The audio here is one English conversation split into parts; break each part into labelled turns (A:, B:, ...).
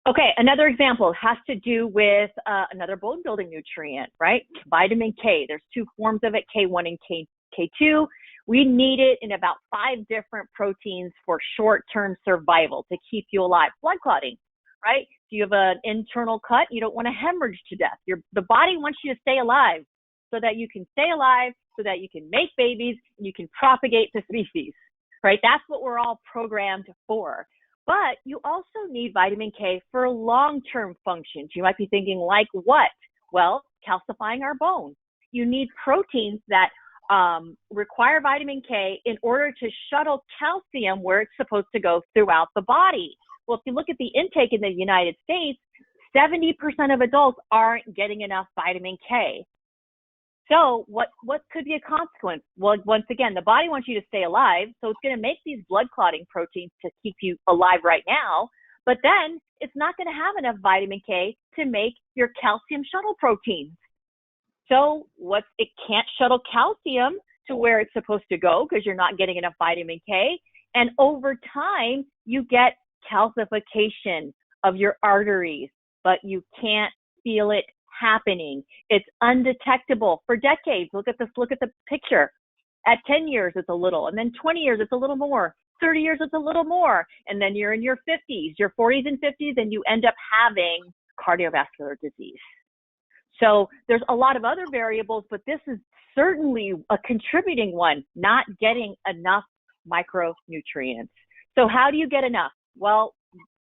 A: Okay, another example has to do with another bone building nutrient, right? Vitamin K. There's two forms of it, K1 and K2. We need it in about 5 different proteins for short-term survival to keep you alive. Blood clotting, right? If you have an internal cut, you don't want to hemorrhage to death. The body wants you to stay alive so that you can stay alive, so that you can make babies, and you can propagate the species, right? That's what we're all programmed for. But you also need vitamin K for long-term functions. You might be thinking, like what? Well, calcifying our bones. You need proteins that require vitamin K in order to shuttle calcium where it's supposed to go throughout the body. Well, if you look at the intake in the United States, 70% of adults aren't getting enough vitamin K. So what could be a consequence? Well, once again, the body wants you to stay alive, so it's going to make these blood clotting proteins to keep you alive right now, but then it's not going to have enough vitamin K to make your calcium shuttle proteins. So it can't shuttle calcium to where it's supposed to go because you're not getting enough vitamin K, and over time, you get calcification of your arteries, but you can't feel it happening. It's undetectable for decades. Look at the picture. At 10 years, it's a little, and then 20 years, it's a little more. 30 years, it's a little more. And then you're in your 50s, your 40s and 50s, and you end up having cardiovascular disease. So there's a lot of other variables, but this is certainly a contributing one, not getting enough micronutrients. So how do you get enough? Well,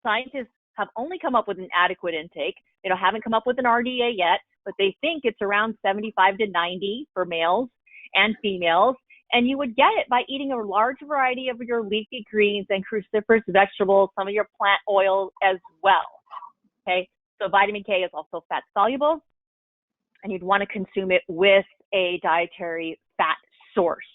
A: scientists have only come up with an adequate intake. They haven't come up with an RDA yet, but they think it's around 75 to 90 for males and females. And you would get it by eating a large variety of your leafy greens and cruciferous vegetables, some of your plant oils as well. Okay, so vitamin K is also fat soluble, and you'd want to consume it with a dietary fat source.